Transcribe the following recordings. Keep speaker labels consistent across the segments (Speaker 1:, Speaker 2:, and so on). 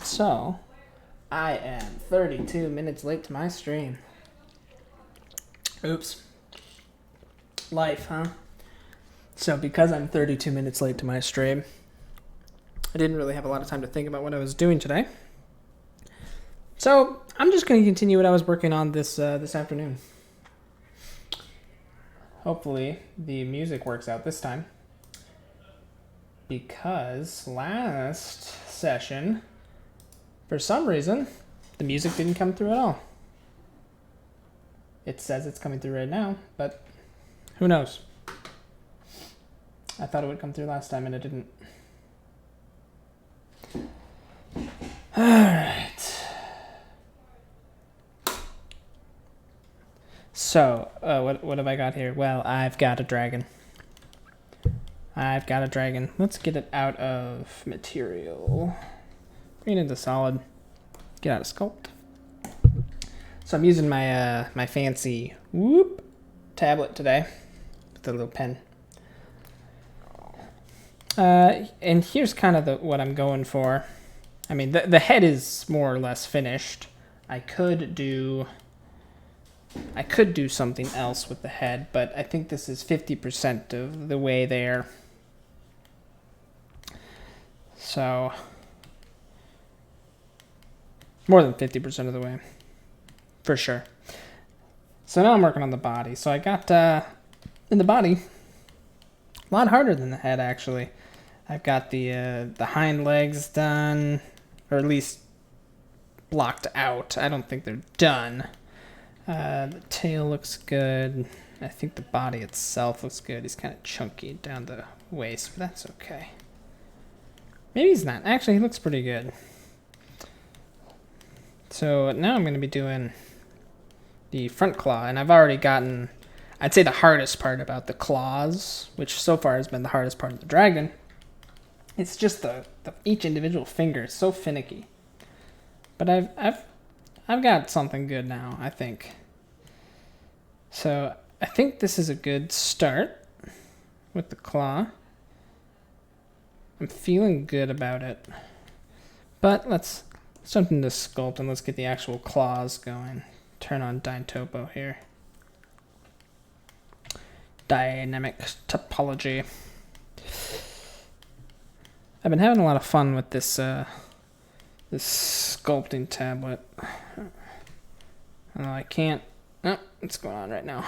Speaker 1: So, I am 32 minutes late to my stream. Oops. Life, huh? So, because I'm 32 minutes late to my stream, I didn't really have a lot of time to think about what I was doing today. So, I'm just going to continue what I was working on this afternoon. Hopefully, the music works out this time. Because last session, for some reason, the music didn't come through at all. It says it's coming through right now, but who knows? I thought it would come through last time and it didn't. Alright. So, what have I got here? Well, I've got a dragon. Let's get it out of material. Bring it into solid. Get out of sculpt. So I'm using my my fancy tablet today with a little pen. And here's kind of what I'm going for. I mean, the head is more or less finished. I could do something else with the head, but I think this is 50% of the way there. So, more than 50% of the way, for sure. So now I'm working on the body. So I got, in the body, a lot harder than the head, actually. I've got the hind legs done, or at least blocked out. I don't think they're done. The tail looks good. I think the body itself looks good. He's kind of chunky down the waist, but that's okay. Maybe he's not. Actually, he looks pretty good. So now I'm going to be doing the front claw, and I've already gotten, I'd say, the hardest part about the claws, which so far has been the hardest part of the dragon. It's just the each individual finger is so finicky. But I've got something good now, I think. So I think this is a good start with the claw. I'm feeling good about it. But let's jump into sculpt and let's get the actual claws going. Turn on Dytopo here. Dynamic topology. I've been having a lot of fun with this this sculpting tablet. I can't. Oh, what's going on right now?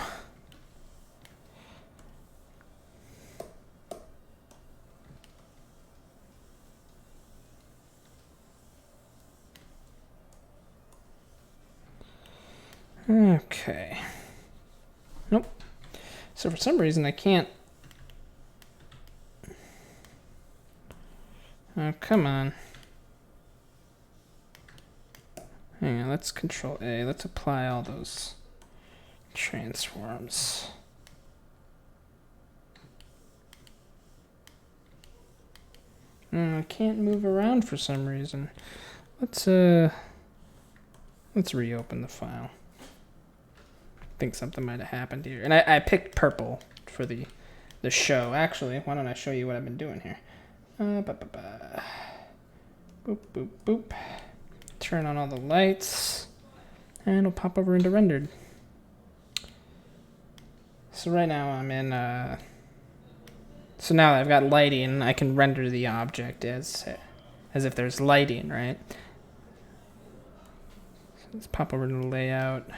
Speaker 1: Okay. Nope. So for some reason I can't. Oh, come on. Hang on, let's Control A. Let's apply all those transforms. I can't move around for some reason. Let's reopen the file. I think something might have happened here. And I picked purple for the show. Actually, why don't I show you what I've been doing here? Boop, boop, boop. Turn on all the lights. And it'll pop over into rendered. So right now I'm in... So now that I've got lighting, I can render the object as if there's lighting, right? So let's pop over to the layout.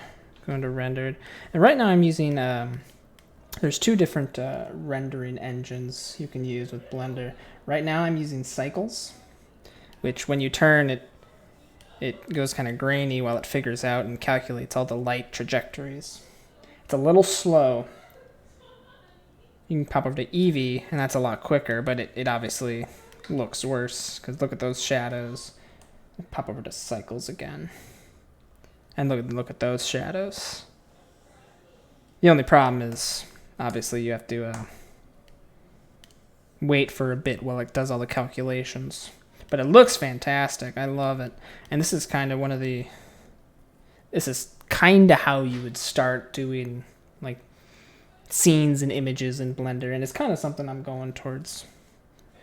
Speaker 1: Go into rendered. And right now I'm using... there's two different rendering engines you can use with Blender. Right now I'm using Cycles, which when you turn it goes kind of grainy while it figures out and calculates all the light trajectories. It's a little slow. You can pop over to Eevee, and that's a lot quicker, but it obviously looks worse, because look at those shadows. Pop over to Cycles again. And look at those shadows. The only problem is, obviously, you have to wait for a bit while it does all the calculations. But it looks fantastic. I love it. And this is kind of this is kind of how you would start doing, like, scenes and images in Blender. And it's kind of something I'm going towards.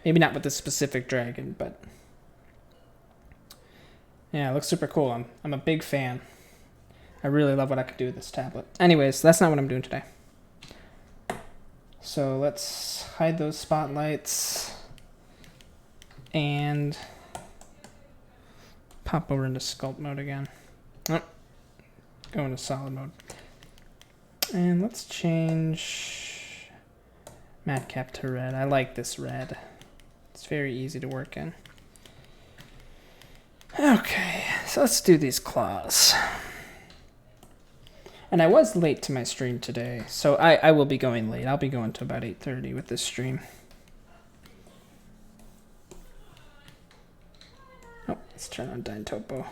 Speaker 1: Maybe not with this specific dragon, but Yeah, it looks super cool. I'm a big fan. I really love what I could do with this tablet. Anyways, that's not what I'm doing today. So let's hide those spotlights and pop over into sculpt mode again. Oh, go into solid mode. And let's change matcap to red. I like this red. It's very easy to work in. Okay, so let's do these claws. And I was late to my stream today, so I will be going late. I'll be going to about 8:30 with this stream. Oh, let's turn on Dyn Topo.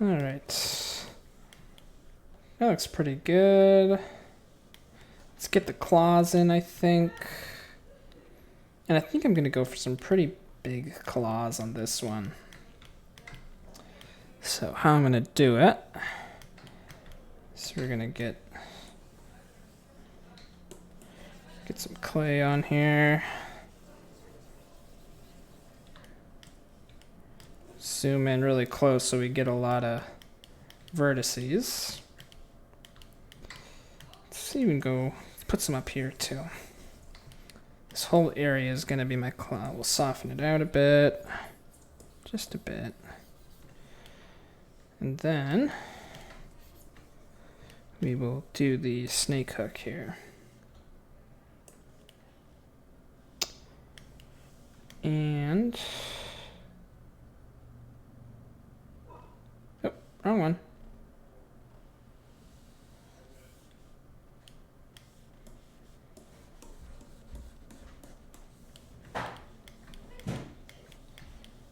Speaker 1: All right, that looks pretty good. Let's get the claws in, I think. And I think I'm gonna go for some pretty big claws on this one. So how I'm gonna do it, so we're gonna get some clay on here. Zoom in really close so we get a lot of vertices. Let's even go put some up here too. This whole area is going to be my claw. We'll soften it out a bit, just a bit. And then we will do the snake hook here. And oh, wrong one.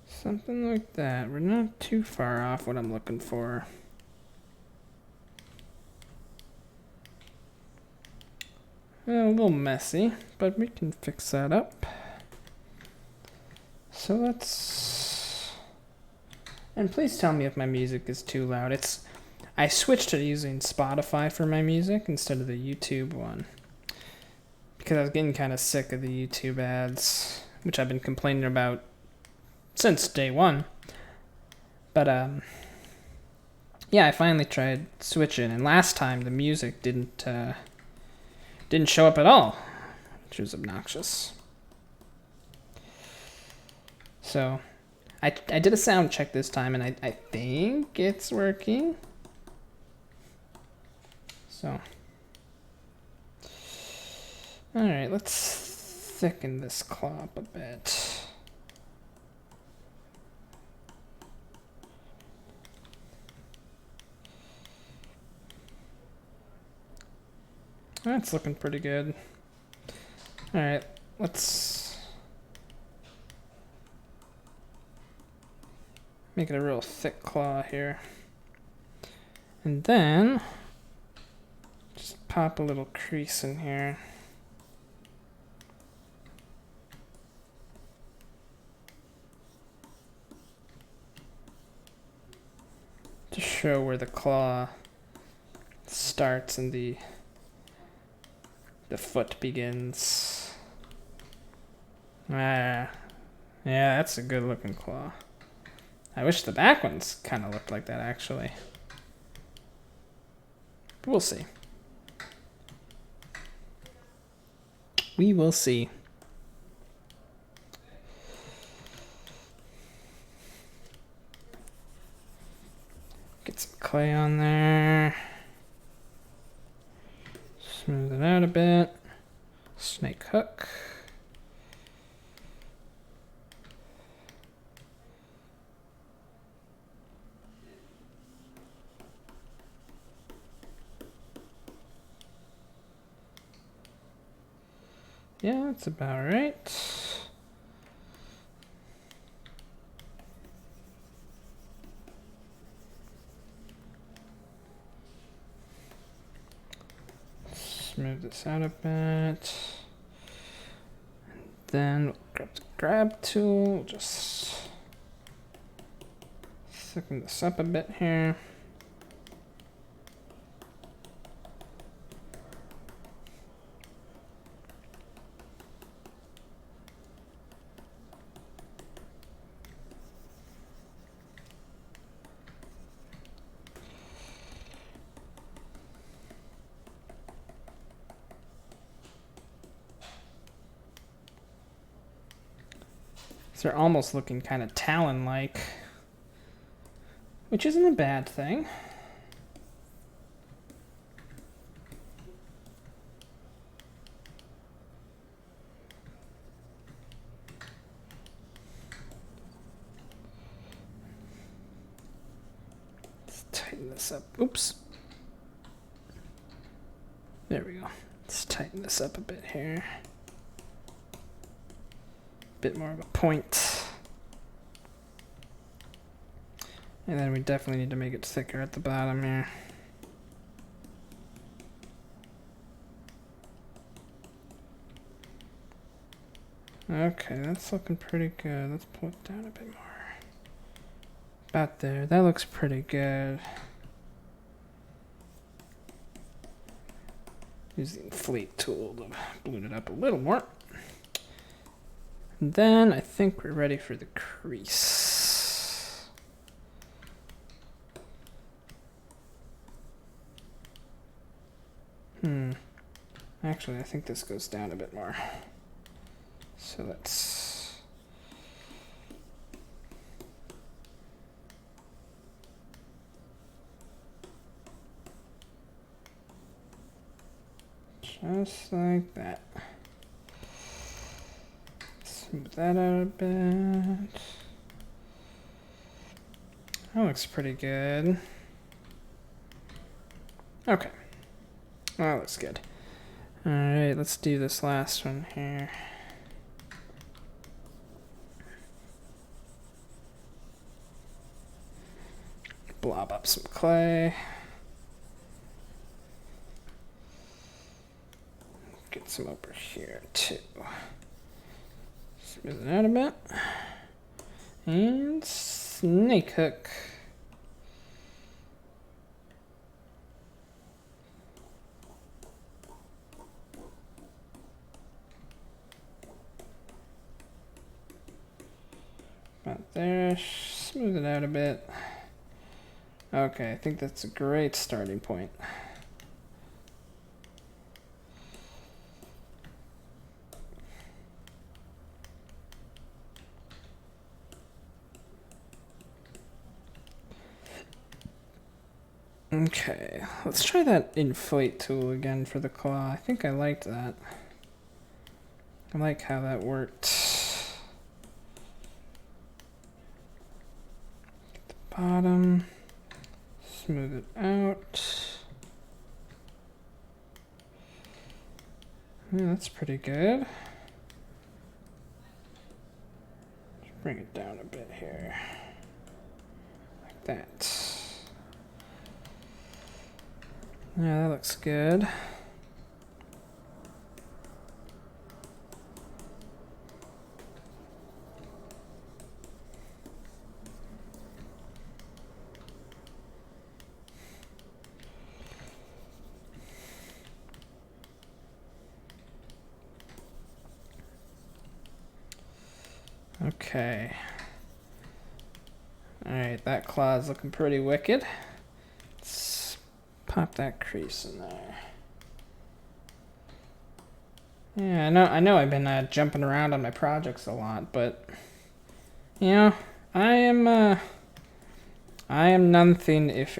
Speaker 1: Something like that. We're not too far off what I'm looking for. A little messy, but we can fix that up. So let's... And please tell me if my music is too loud. I switched to using Spotify for my music instead of the YouTube one, because I was getting kind of sick of the YouTube ads, which I've been complaining about since day one. But yeah, I finally tried switching, and last time the music didn't show up at all, which was obnoxious. So I did a sound check this time, and I think it's working. So all right, let's thicken this claw up a bit. That's looking pretty good. All right, let's make it a real thick claw here. And then just pop a little crease in here. To show where the claw starts and the foot begins. Yeah, that's a good looking claw. I wish the back ones kind of looked like that actually. But we'll see. We will see. Get some clay on there. Smooth it out a bit. Snake hook. Yeah, that's about right. Smooth this out a bit. Then grab the grab tool, just thicken this up a bit here. They're almost looking kind of talon-like, which isn't a bad thing. Let's tighten this up. Oops. There we go. Let's tighten this up a bit here. Bit more of a point. And then we definitely need to make it thicker at the bottom here. Okay, that's looking pretty good. Let's pull it down a bit more. About there. That looks pretty good. Use the inflate tool to balloon it up a little more. And then I think we're ready for the crease. Actually, I think this goes down a bit more. So let's... just like that. Smooth that out a bit. That looks pretty good. Okay. That looks good. Alright, let's do this last one here. Blob up some clay. Get some over here too. Smooth it out a bit. And snake hook. About there. Smooth it out a bit. Okay, I think that's a great starting point. Okay, let's try that inflate tool again for the claw. I think I liked that. I like how that worked. Get the bottom. Smooth it out. Yeah, that's pretty good. Just bring it down a bit here. Like that. Yeah, that looks good. Okay. Alright, that claw is looking pretty wicked. Let's pop that crease in there. Yeah, I know I've been jumping around on my projects a lot, but you know, I am nothing if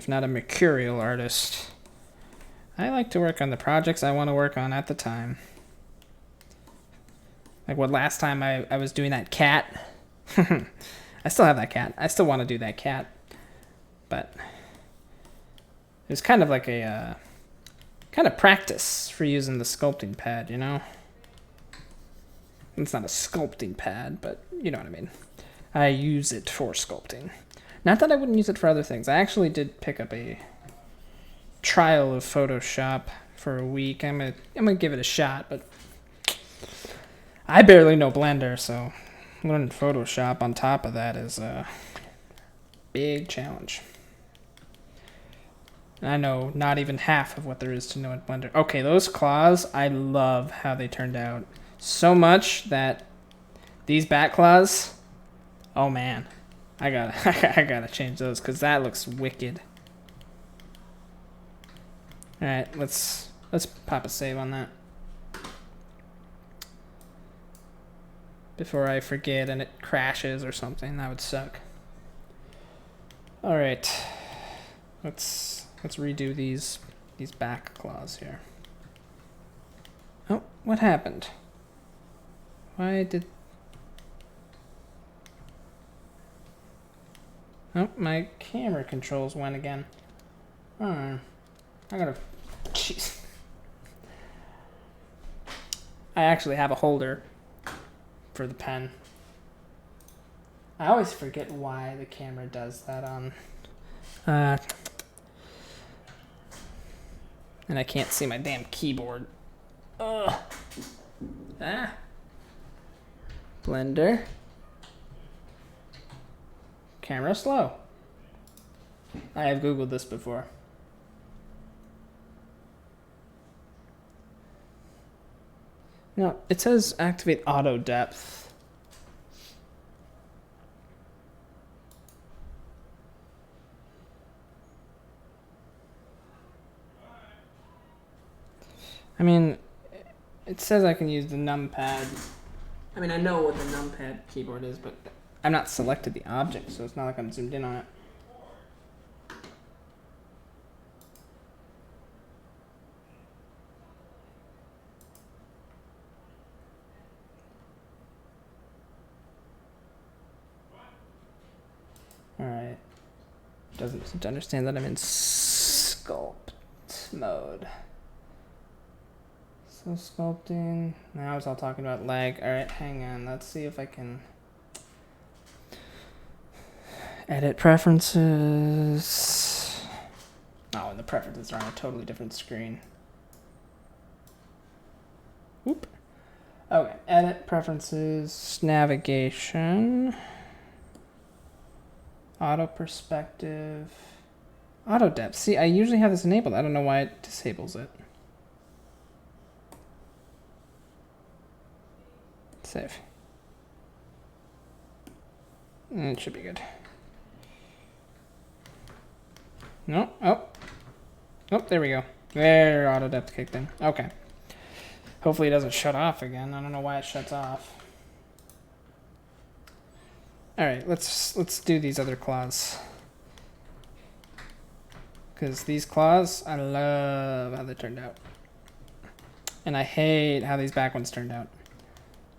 Speaker 1: not a mercurial artist. I like to work on the projects I want to work on at the time. Like what last time I was doing that cat. I still have that cat. I still want to do that cat. But it was kind of like a kind of practice for using the sculpting pad, you know? It's not a sculpting pad, but you know what I mean. I use it for sculpting. Not that I wouldn't use it for other things. I actually did pick up a trial of Photoshop for a week. I'm gonna give it a shot, but I barely know Blender, so learning Photoshop on top of that is a big challenge. And I know not even half of what there is to know in Blender. Okay, those claws, I love how they turned out. So much that these back claws, oh man, I gotta change those because that looks wicked. All right, let's pop a save on that before I forget and it crashes or something. That would suck. All right, let's redo these back claws here. Oh, what happened? Why did... Oh, my camera controls went again. I gotta... Jeez. I actually have a holder for the pen. I always forget why the camera does that on... and I can't see my damn keyboard. Ugh. Ah. Blender. Camera slow. I have Googled this before. No, it says activate auto depth. I mean, it says I can use the numpad. I mean, I know what the numpad keyboard is, but I'm not selected the object, so it's not like I'm zoomed in on it. Alright. Doesn't seem to understand that I'm in sculpt mode. So sculpting. Now it's all talking about lag. Alright, hang on. Let's see if I can edit preferences. Oh, and the preferences are on a totally different screen. Whoop. Okay, edit preferences, navigation, auto perspective, auto depth. See, I usually have this enabled. I don't know why it disables it. Save. It should be good. No, oh, there we go. There, auto depth kicked in. Okay. Hopefully it doesn't shut off again. I don't know why it shuts off. All right, let's do these other claws. Because these claws, I love how they turned out. And I hate how these back ones turned out.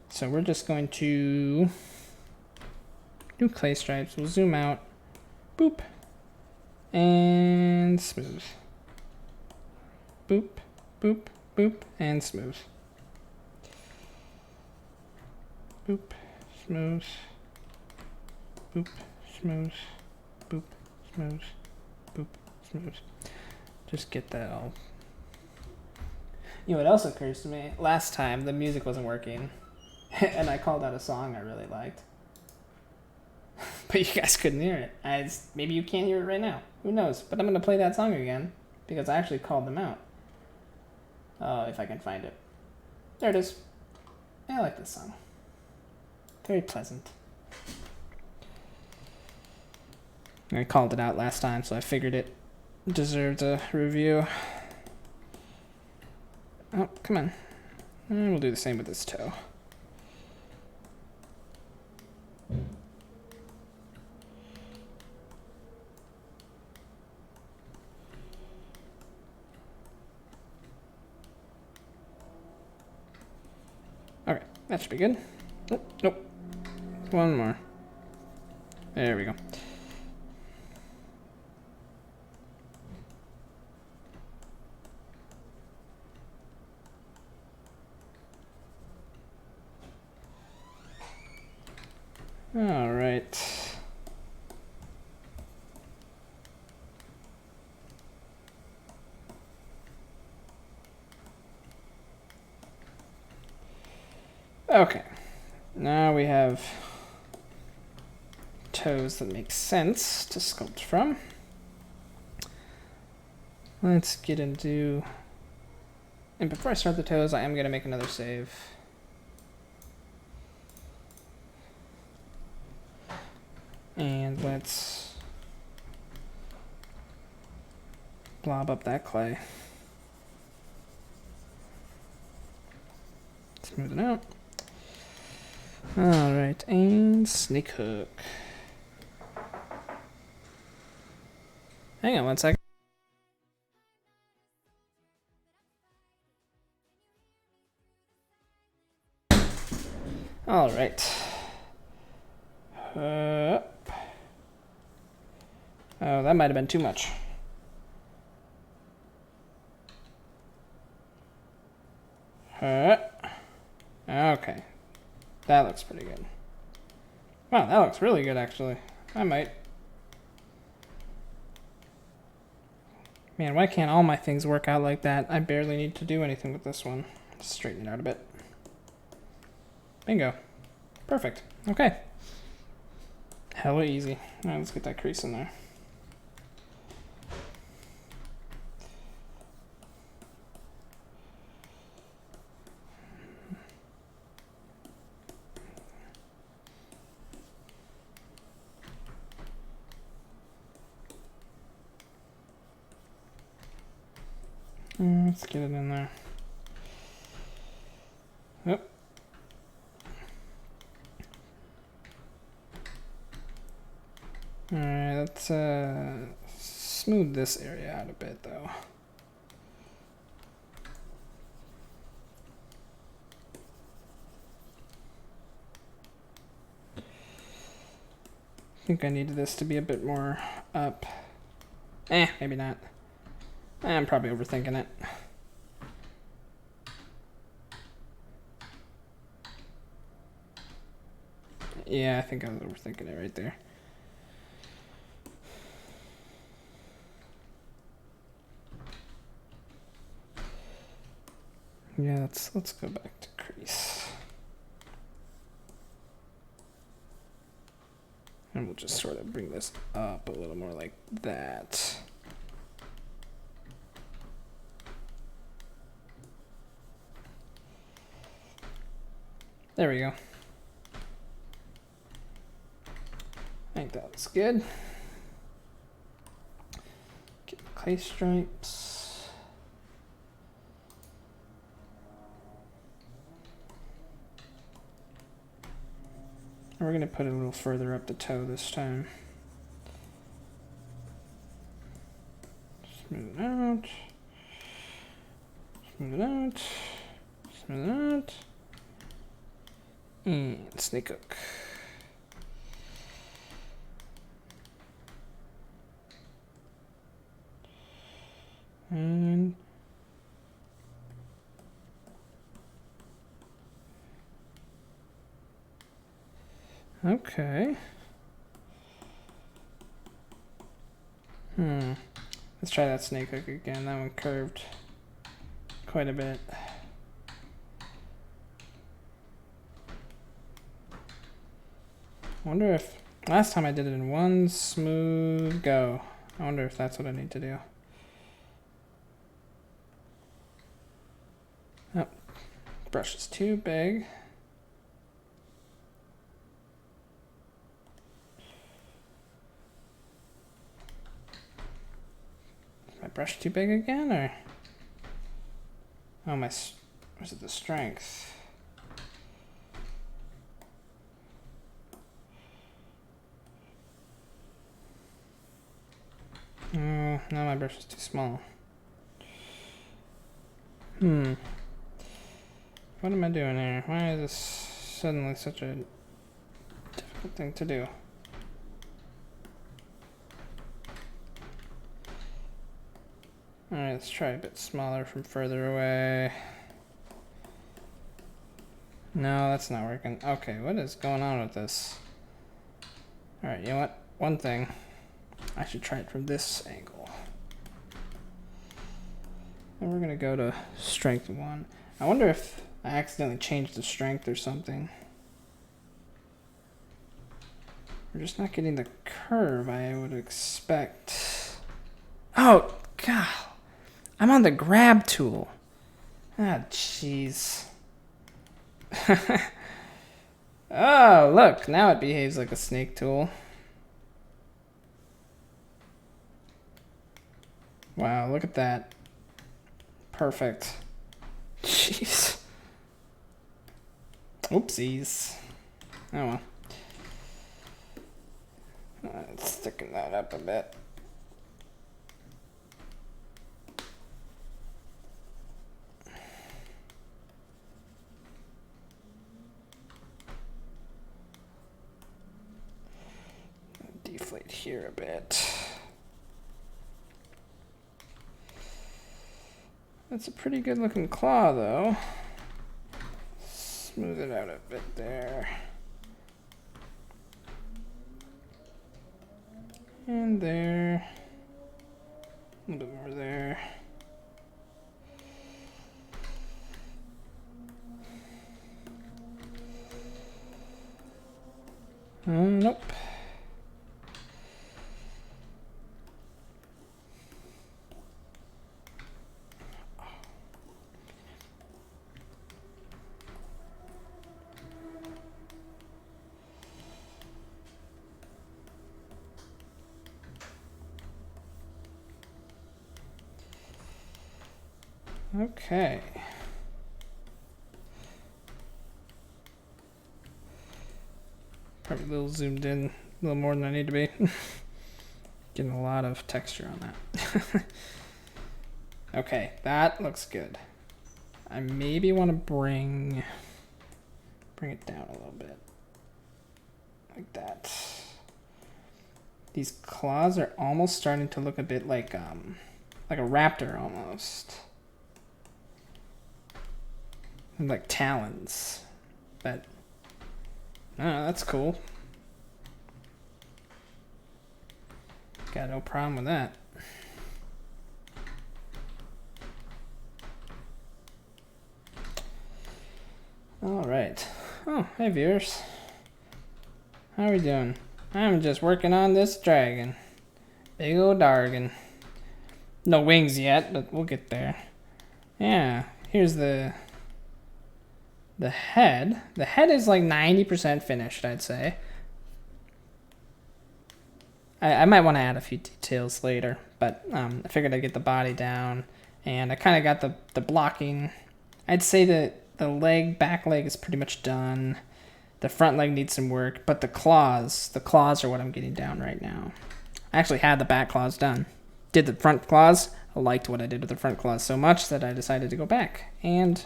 Speaker 1: So we're just going to do clay stripes. We'll zoom out. Boop. And smooth. Boop, boop, boop, and smooth. Boop, smooth. Boop, smooth. Boop, smooth. Boop, smooth. Just get that all. You know what else occurs to me? Last time the music wasn't working. And I called out a song I really liked. But you guys couldn't hear it. Maybe you can't hear it right now. Who knows? But I'm going to play that song again because I actually called them out. If I can find it. There it is. I like this song. Very pleasant. I called it out last time, so I figured it deserved a review. Oh, come on. And we'll do the same with this toe. Okay, that should be good. Nope, nope. One more. There we go. All right. Okay, now we have toes that make sense to sculpt from. Let's get into, and before I start the toes, I am going to make another save. And let's blob up that clay. Smooth it out. All right, and snake hook. Hang on one second. All right. Oh, that might have been too much. Okay. That looks pretty good. Wow, that looks really good, actually. I might. Man, why can't all my things work out like that? I barely need to do anything with this one. Just straighten it out a bit. Bingo. Perfect. Okay. Hella easy. All right, let's get that crease in there. Let's get it in there. Oh. Alright, let's smooth this area out a bit though. I think I needed this to be a bit more up. Maybe not. I'm probably overthinking it. Yeah, I think I was overthinking it right there. Yeah, let's go back to crease. And we'll just sort of bring this up a little more like that. There we go. I think that looks good. Get the clay stripes. And we're going to put it a little further up the toe this time. Smooth it out. Smooth it out. Smooth it out. And snake hook. And okay. Let's try that snake hook again. That one curved quite a bit. I wonder if last time I did it in one smooth go. I wonder if that's what I need to do. Oh, brush is too big. Is my brush too big again, or? Oh, was it the strength? Oh, now my brush is too small. What am I doing here? Why is this suddenly such a difficult thing to do? Alright, let's try a bit smaller from further away. No, that's not working. Okay, what is going on with this? Alright, you know what? One thing. I should try it from this angle. And we're going to go to strength 1. I wonder if I accidentally changed the strength or something. We're just not getting the curve I would expect. Oh, God. I'm on the grab tool. Ah, jeez. Oh, look. Now it behaves like a snake tool. Wow, look at that. Perfect. Jeez. Oopsies. Oh well. Sticking that up a bit. Deflate here a bit. That's a pretty good looking claw though. Smooth it out a bit there. And there. A little bit more there. Nope. Okay. Probably a little zoomed in, a little more than I need to be. Getting a lot of texture on that. Okay, that looks good. I maybe want to bring it down a little bit. Like that. These claws are almost starting to look a bit like a raptor almost. And like talons. But that's cool. Got no problem with that. All right. Oh, hey viewers. How are we doing? I'm just working on this dragon. Big ol' dargan. No wings yet, but we'll get there. Yeah, here's the head. The head is like 90% finished, I'd say. I might want to add a few details later, but I figured I'd get the body down, and I kind of got the blocking. I'd say that the back leg is pretty much done. The front leg needs some work, but the claws are what I'm getting down right now. I actually had the back claws done. Did the front claws. I liked what I did with the front claws so much that I decided to go back and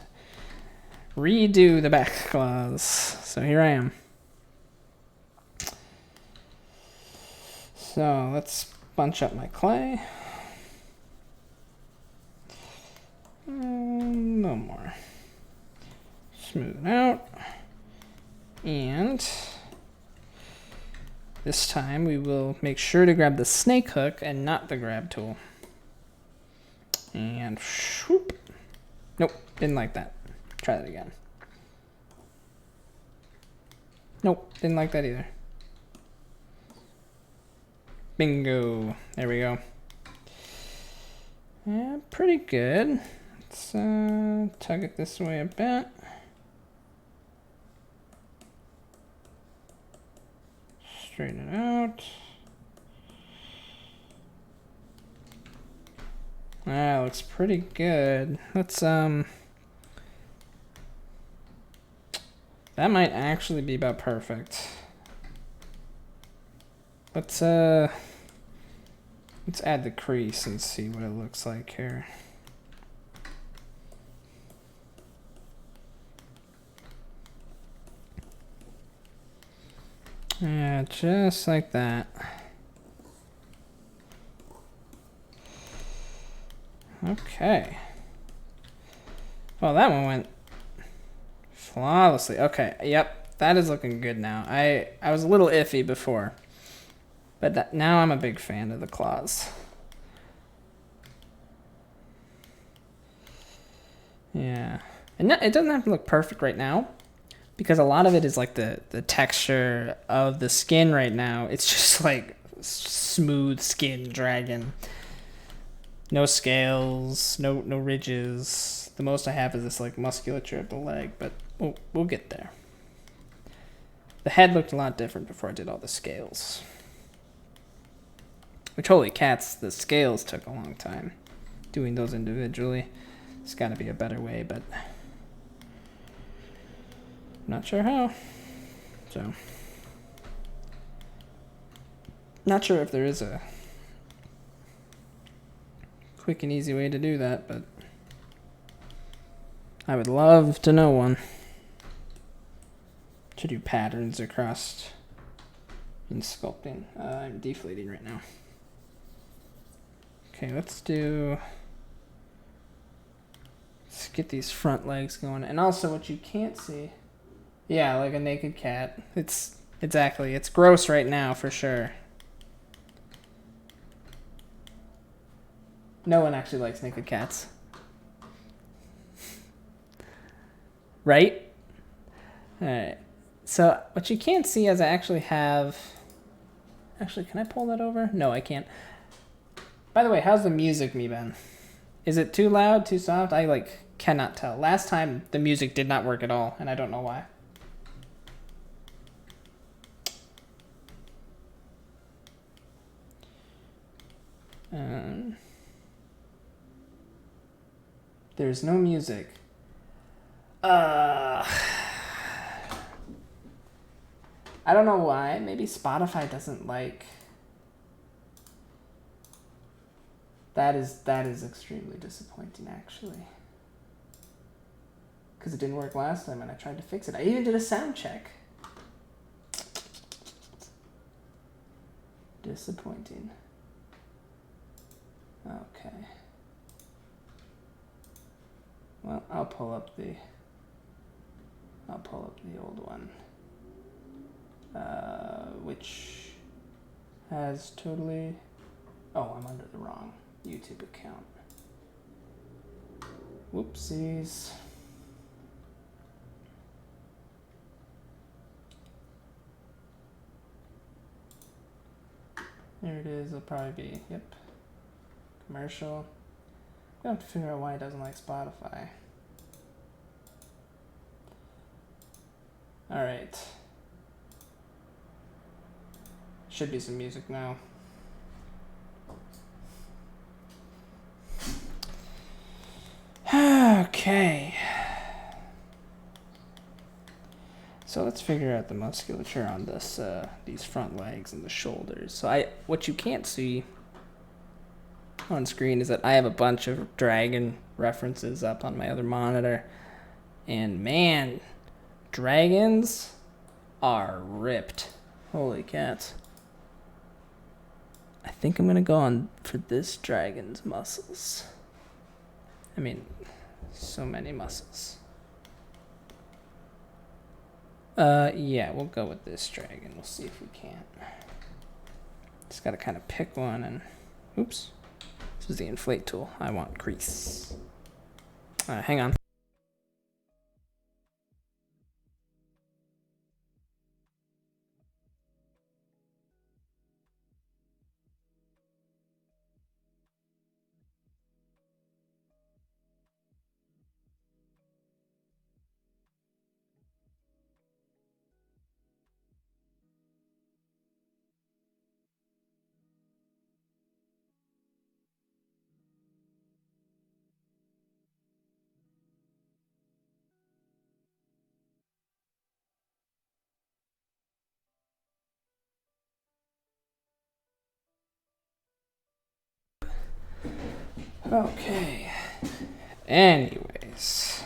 Speaker 1: redo the back claws. So here I am. So let's bunch up my clay. No more. Smooth it out. And this time we will make sure to grab the snake hook and not the grab tool. And whoop. Nope, didn't like that. Try that again. Nope, didn't like that either. Bingo. There we go. Yeah, pretty good. Let's tug it this way a bit. Straighten it out. That looks pretty good. Let's that might actually be about perfect. Let's add the crease and see what it looks like here. Yeah, just like that. Okay. Well, that one went flawlessly. Okay, yep, that is looking good now. I was a little iffy before, but now I'm a big fan of the claws. Yeah. And it doesn't have to look perfect right now, because a lot of it is like the texture of the skin right now. It's just like smooth skin dragon. No scales, no ridges. The most I have is this like musculature of the leg, but we'll get there. The head looked a lot different before I did all the scales. Which, holy cats, the scales took a long time. Doing those individually. There's got to be a better way, but I'm not sure how. So, not sure if there is a quick and easy way to do that, but I would love to know one. To do patterns across in sculpting. I'm deflating right now. Okay, let's get these front legs going. And also what you can't see, yeah, like a naked cat. It's gross right now for sure. No one actually likes naked cats. Right? Alright. So what you can't see is I actually have... Actually, can I pull that over? No, I can't. By the way, how's the music been? Is it too loud, too soft? I cannot tell. Last time the music did not work at all, and I don't know why. There's no music. I don't know why. Maybe Spotify doesn't like... That is extremely disappointing, actually. Because it didn't work last time and I tried to fix it. I even did a sound check. Disappointing. Okay. Well, I'll pull up the old one. Which has totally... Oh, I'm under the wrong YouTube account. Whoopsies. There it is. It'll probably be, yep. Commercial. I have to figure out why it doesn't like Spotify. Alright. Should be some music now. Okay. So let's figure out the musculature on this these front legs and the shoulders. So what you can't see on screen is that I have a bunch of dragon references up on my other monitor. And man, dragons are ripped. Holy cats. I think I'm gonna go on for this dragon's muscles. I mean, so many muscles. Yeah, we'll go with this dragon. We'll see if we can. Just gotta kind of pick one and... Oops. This is the inflate tool. I want crease. Hang on. Okay. Anyways.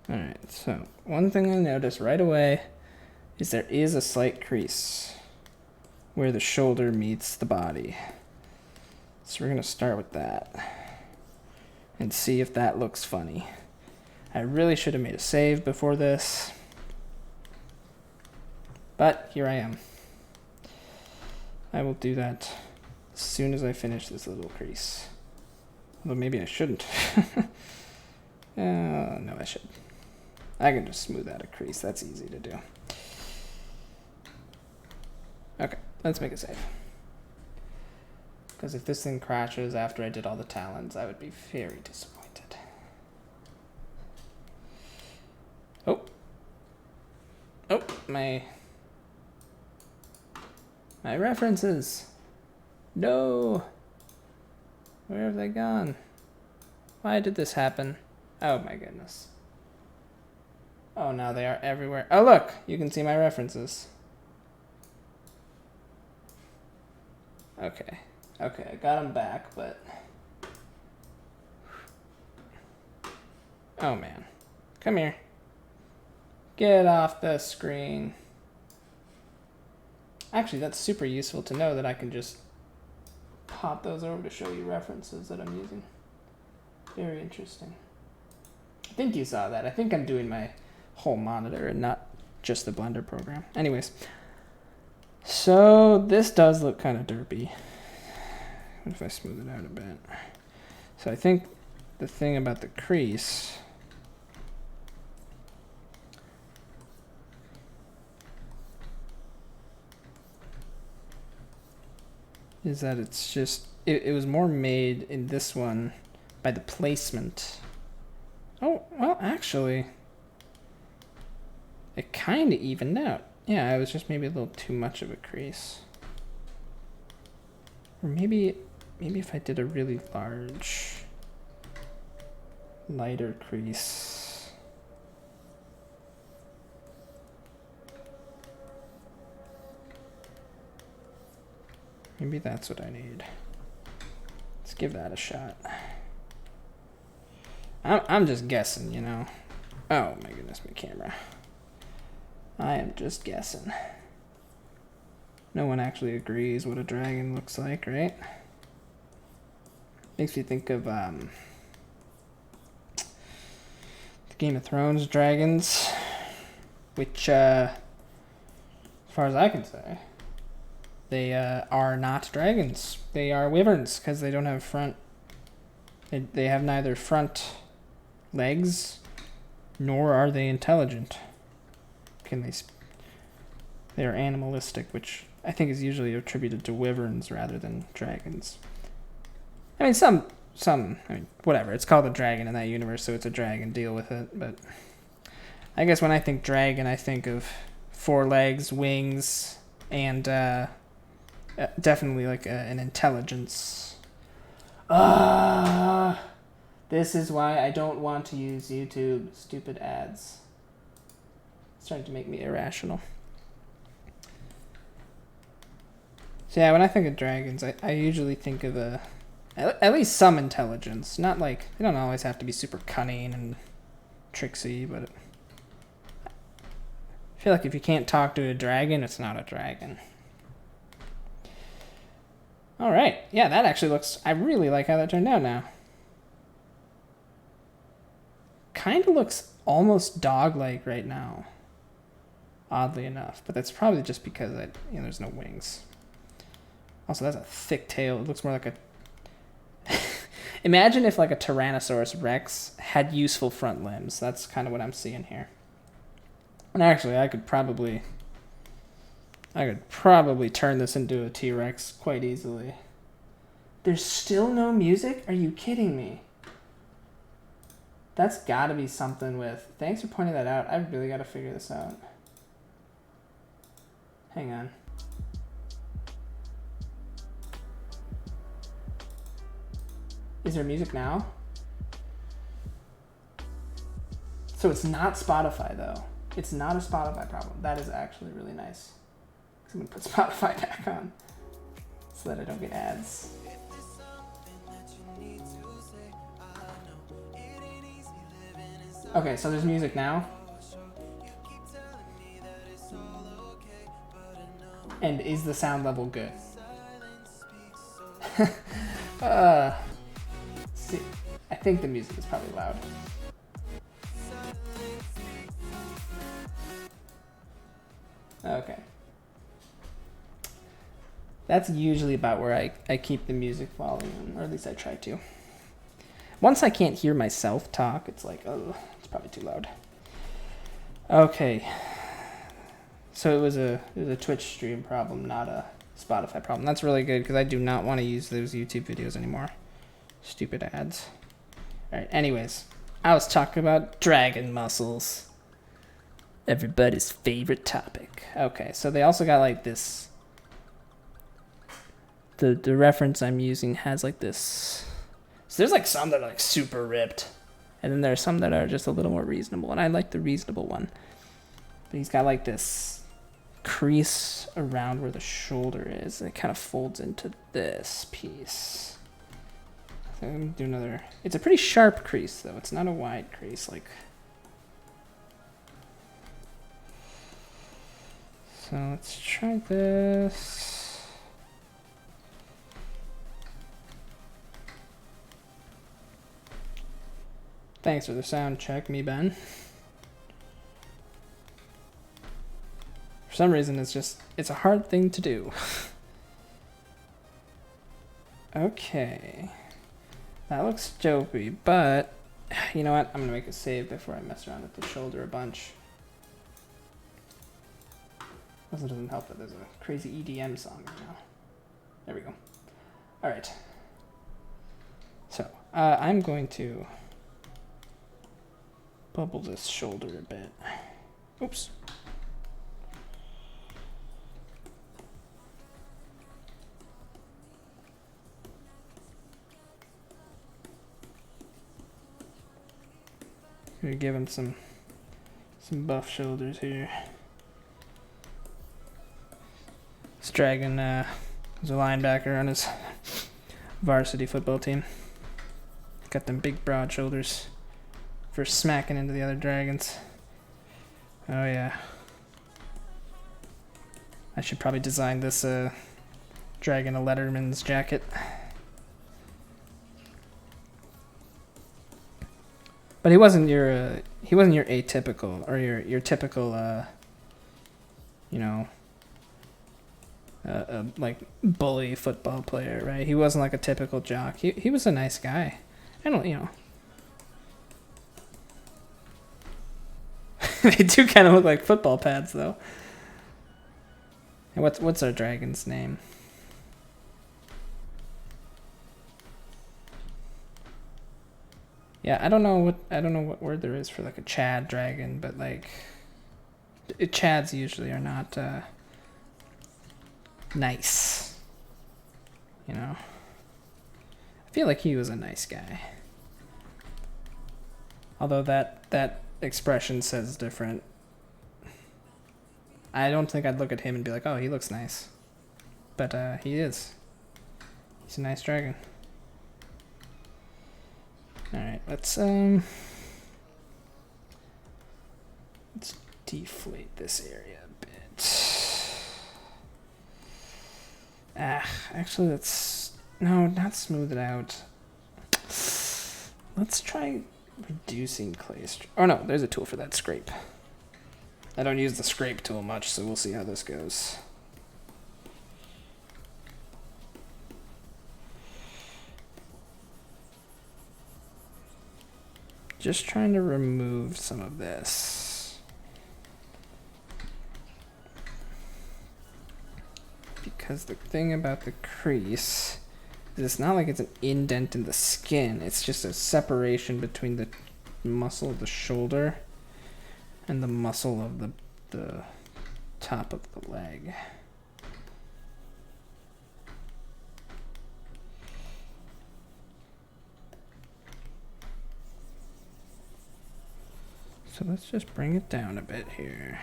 Speaker 1: Alright, so one thing I noticed right away is there is a slight crease where the shoulder meets the body. So we're going to start with that and see if that looks funny. I really should have made a save before this. But here I am. I will do that as soon as I finish this little crease. Although maybe I shouldn't. No, I should. I can just smooth out a crease. That's easy to do. Okay, let's make it safe. Because if this thing crashes after I did all the talons, I would be very disappointed. Oh. Oh, my references. No. Where have they gone? Why did this happen? Oh my goodness. Oh, now they are everywhere. Oh, look, you can see my references. Okay. Okay, I got them back, but... Oh, man. Come here. Get off the screen. Actually, that's super useful to know that I can just pop those over to show you references that I'm using. Very interesting. I think you saw that. I think I'm doing my whole monitor and not just the Blender program. Anyways. So this does look kind of derpy. What if I smooth it out a bit? So I think the thing about the crease is that it's just, it was more made in this one by the placement. Oh, well, actually, it kind of evened out. Yeah, it was just maybe a little too much of a crease. Or maybe if I did a really large, lighter crease. Maybe that's what I need. Let's give that a shot. I'm just guessing, you know. Oh my goodness, my camera. I am just guessing. No one actually agrees what a dragon looks like, right? Makes me think of the Game of Thrones dragons, which, as far as I can say, they are not dragons. They are wyverns because they don't have front. They have neither front legs, nor are they intelligent. They are animalistic, which I think is usually attributed to wyverns rather than dragons. I mean, some, I mean, whatever. It's called a dragon in that universe, so it's a dragon. Deal with it. But I guess when I think dragon, I think of 4 legs, wings, and definitely like an intelligence. This is why I don't want to use YouTube stupid ads. It's starting to make me irrational. So yeah, when I think of dragons, I usually think of at least some intelligence. Not like, they don't always have to be super cunning and tricksy, but I feel like if you can't talk to a dragon, it's not a dragon. All right, yeah, that actually looks, I really like how that turned out now. Kind of looks almost dog-like right now, oddly enough, but that's probably just because there's no wings. Also, that's a thick tail. It looks more like a... Imagine if like a Tyrannosaurus Rex had useful front limbs. That's kind of what I'm seeing here. And actually, I could probably turn this into a T-Rex quite easily. There's still no music? Are you kidding me? That's gotta be something with... Thanks for pointing that out. I've really got to figure this out. Hang on. Is there music now? So it's not Spotify, though. It's not a Spotify problem. That is actually really nice. I'm going to put Spotify back on so that I don't get ads. Okay, so there's music now. And is the sound level good? See, I think the music is probably loud. Okay. That's usually about where I keep the music volume, or at least I try to. Once I can't hear myself talk, it's like, oh, it's probably too loud. Okay. So it was a Twitch stream problem, not a Spotify problem. That's really good because I do not want to use those YouTube videos anymore. Stupid ads. All right, anyways, I was talking about dragon muscles. Everybody's favorite topic. Okay, so they also got like this. The reference I'm using has like this. So there's like some that are like super ripped. And then there are some that are just a little more reasonable. And I like the reasonable one. But he's got like this crease around where the shoulder is. And it kind of folds into this piece. So I'm going to do another. It's a pretty sharp crease though. It's not a wide crease like. So let's try this. Thanks for the sound check, me Ben. For some reason, it's a hard thing to do. Okay. That looks dopey, but you know what? I'm gonna make a save before I mess around with the shoulder a bunch. Also doesn't help that there's a crazy EDM song right now. There we go. All right. So, I'm going to bubble this shoulder a bit. Oops. Gonna give him some buff shoulders here. This dragon is a linebacker on his varsity football team. Got them big broad shoulders for smacking into the other dragons. Oh yeah. I should probably design this dragon a Letterman's jacket. But he wasn't your atypical or your typical you know, like bully football player, right? He wasn't like a typical jock. He was a nice guy. I don't, you know. They do kind of look like football pads, though. And what's our dragon's name? Yeah, I don't know what word there is for like a Chad dragon, but like Chads usually are not nice. You know. I feel like he was a nice guy. Although that expression says different. I don't think I'd look at him and be like, oh, he looks nice. But he is. He's a nice dragon. Alright, let's deflate this area a bit. Actually no, not smooth it out. Let's try reducing clay. Oh no, there's a tool for that, scrape. I don't use the scrape tool much, so we'll see how this goes. Just trying to remove some of this. Because the thing about the crease is it's not like it's an indent in the skin. It's just a separation between the muscle of the shoulder and the muscle of the top of the leg. So let's just bring it down a bit here.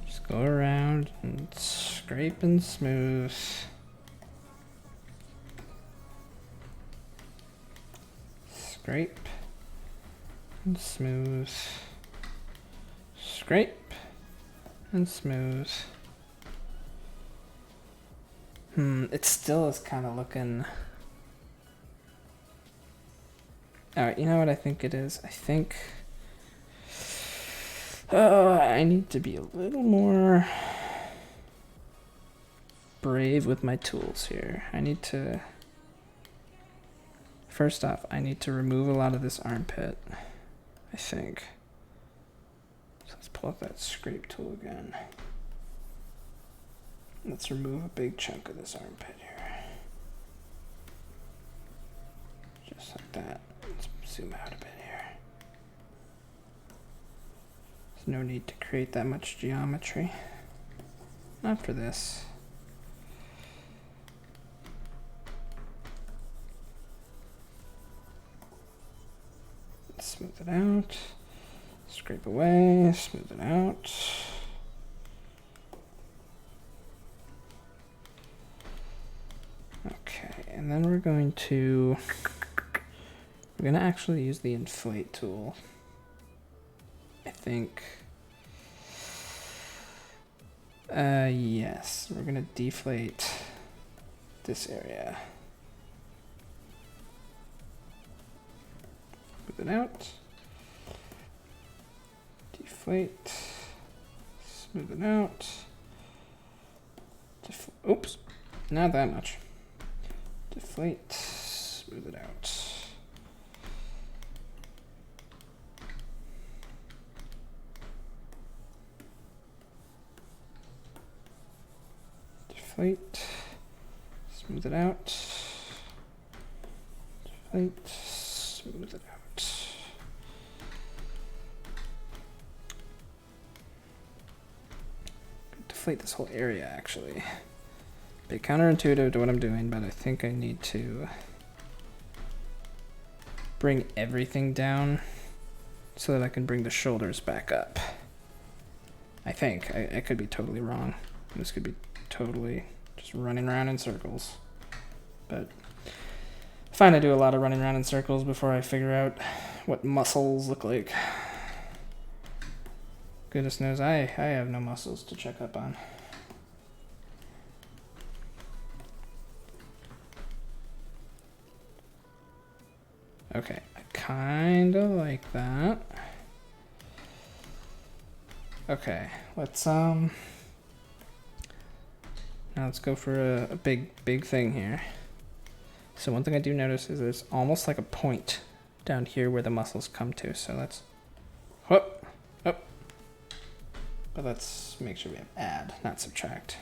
Speaker 1: Just go around and scrape and smooth. Scrape and smooth. Scrape and smooth. It still is kind of looking Alright, you know what I think it is? I think I need to be a little more brave with my tools here. I need to... First off, I need to remove a lot of this armpit, I think. So let's pull up that scrape tool again. Let's remove a big chunk of this armpit here. Just like that. Let's zoom out a bit here. There's no need to create that much geometry. Not for this. Smooth it out, scrape away, smooth it out. Okay, and then we're going to actually use the inflate tool. I think. Yes, we're gonna deflate this area. Smooth it out, deflate, smooth it out, oops, not that much, deflate, smooth it out. Deflate, smooth it out, deflate, smooth it out. Deflate this whole area, actually. A bit counterintuitive to what I'm doing, but I think I need to bring everything down so that I can bring the shoulders back up. I think. I could be totally wrong. This could be totally just running around in circles. But I find I do a lot of running around in circles before I figure out what muscles look like. Goodness knows I have no muscles to check up on. Okay, I kind of like that. Okay, let's now let's go for a big thing here. So one thing I do notice is there's almost like a point down here where the muscles come to. So let's whoop, up. But let's make sure we have add, not subtract.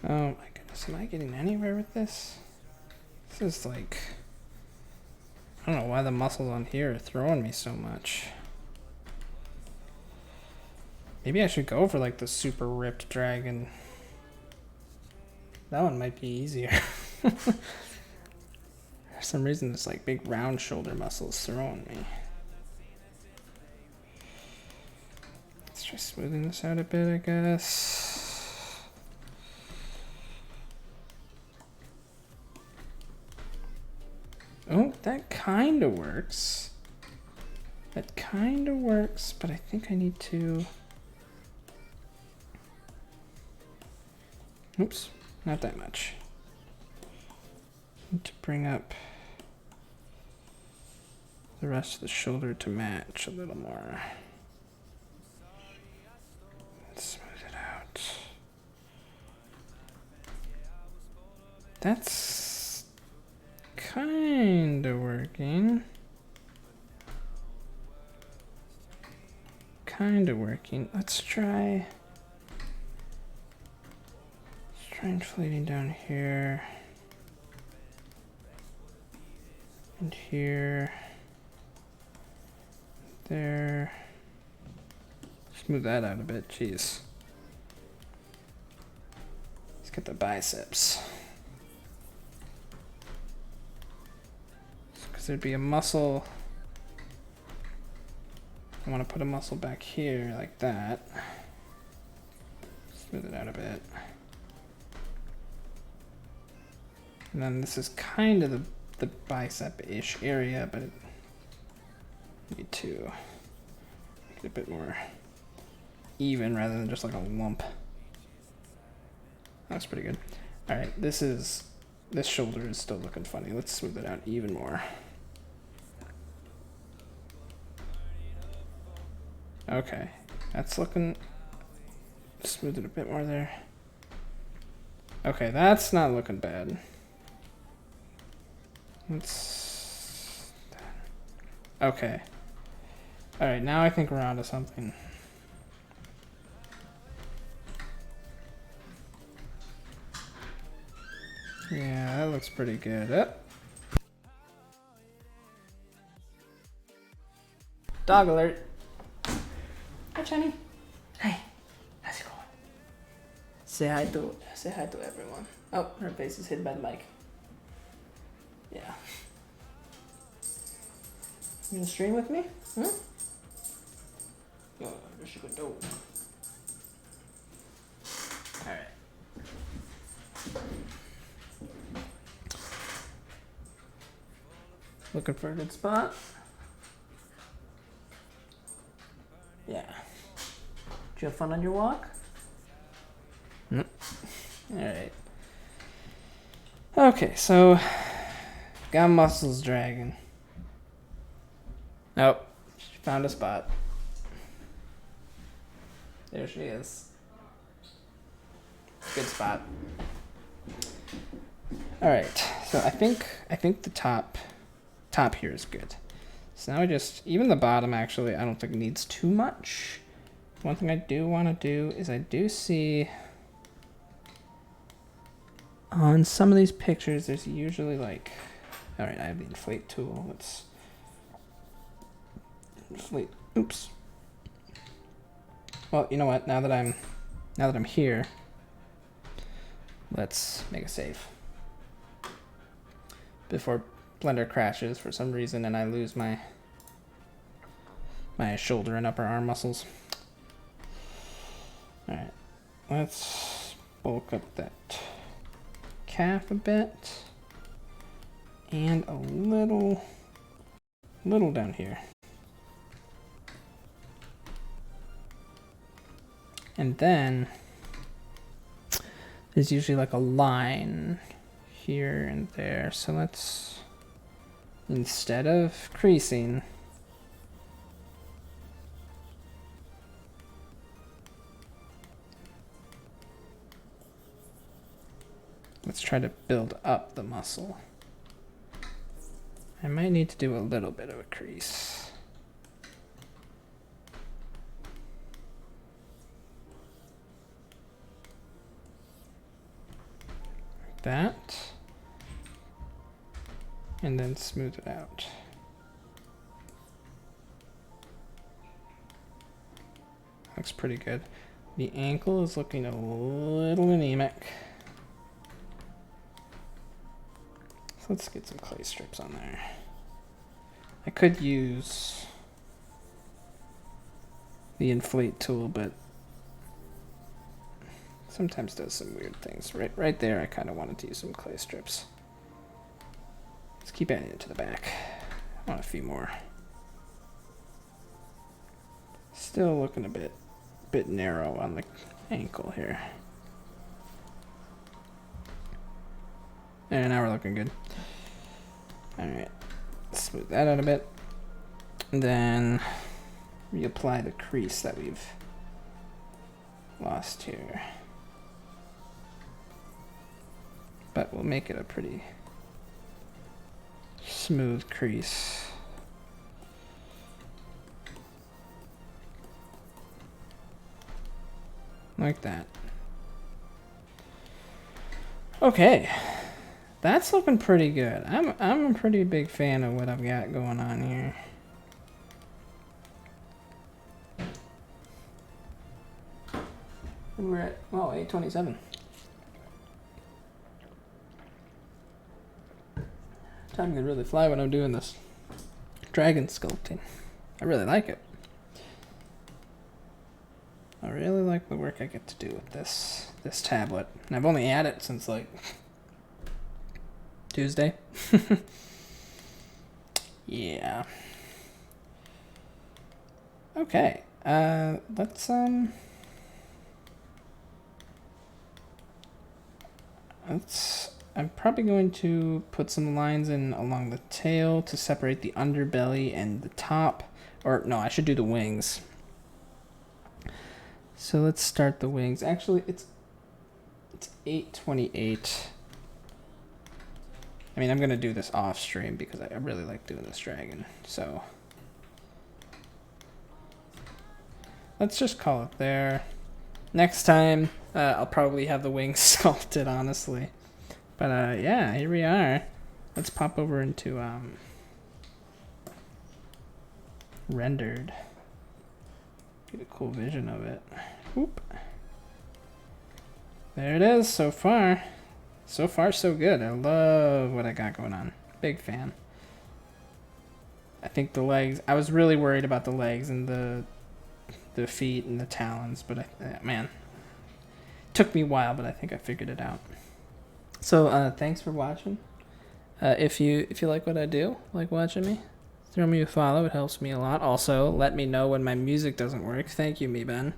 Speaker 1: Oh my goodness, am I getting anywhere with this? This is like, I don't know why the muscles on here are throwing me so much. Maybe I should go for like the super ripped dragon. That one might be easier. For some reason, this like big round shoulder muscles throwing me. Let's try smoothing this out a bit, I guess. Oh, that kind of works. That kind of works, but I think I need to... Oops, not that much. Need to bring up the rest of the shoulder to match a little more. Let's smooth it out. That's kind of working. Kind of working. Let's try inflating down here and here, there. Smooth that out a bit. Jeez. Let's get the biceps. Because there'd be a muscle I want to put a muscle back here like that. Smooth it out a bit. And then this is kind of the bicep-ish area, but I need to make it a bit more even rather than just like a lump. That's pretty good. All right, this shoulder is still looking funny. Let's smooth it out even more. Okay, that's looking, smooth it a bit more there. Okay, that's not looking bad. Let's, okay. All right, now I think we're onto something. Yeah, that looks pretty good. Dog alert. Hi, Jenny. Hey, how's it going? Say hi to everyone. Oh, her face is hidden by the mic. Yeah. You gonna stream with me? Hmm? Oh, there she go. Alright. Looking for a good spot? Yeah. Did you have fun on your walk? Nope. Alright. Okay, so got muscles dragging. Nope. She found a spot. There she is. Good spot. Alright, so I think the top here is good. So now even the bottom actually I don't think needs too much. One thing I do want to do is I do see on some of these pictures there's usually like, all right, I have the inflate tool. Let's inflate. Oops. Well, you know what? Now that I'm here, let's make a save before Blender crashes for some reason and I lose my shoulder and upper arm muscles. All right, let's bulk up that calf a bit and a little down here. And then there's usually like a line here and there. So let's, instead of creasing, let's try to build up the muscle. I might need to do a little bit of a crease. Like that. And then smooth it out. Looks pretty good. The ankle is looking a little anemic. So let's get some clay strips on there. I could use the inflate tool, but sometimes does some weird things. Right there, I kind of wanted to use some clay strips. Let's keep adding it to the back. I want a few more. Still looking a bit narrow on the ankle here. And now we're looking good. All right, smooth that out a bit. And then reapply the crease that we've lost here. But we'll make it a pretty smooth crease. Like that. Okay. That's looking pretty good. I'm a pretty big fan of what I've got going on here. And we're at, well, 8:27. Time can really fly when I'm doing this dragon sculpting. I really like it. I really like the work I get to do with this tablet. And I've only had it since like Tuesday. Yeah. Okay. Let's I'm probably going to put some lines in along the tail to separate the underbelly and the top. Or no, I should do the wings. So let's start the wings. Actually, it's 8:28. I mean, I'm gonna do this off stream because I really like doing this dragon. So let's just call it there. Next time, I'll probably have the wings sculpted, honestly. But yeah, here we are. Let's pop over into rendered. Get a cool vision of it. Whoop. There it is so far. So far, so good. I love what I got going on. Big fan. I think the legs, I was really worried about the legs and the feet and the talons, but man, took me a while, but I think I figured it out. So thanks for watching. If you like what I do, like watching me, throw me a follow. It helps me a lot. Also, let me know when my music doesn't work. Thank you, me Ben.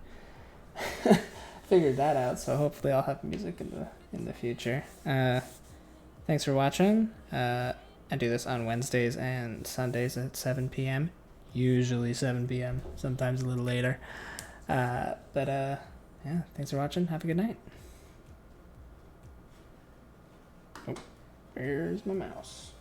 Speaker 1: Figured that out, so hopefully I'll have music in the future. Thanks for watching. I do this on Wednesdays and Sundays at 7 p.m. Usually 7 p.m. Sometimes a little later. But yeah, thanks for watching. Have a good night. Oh, where's my mouse?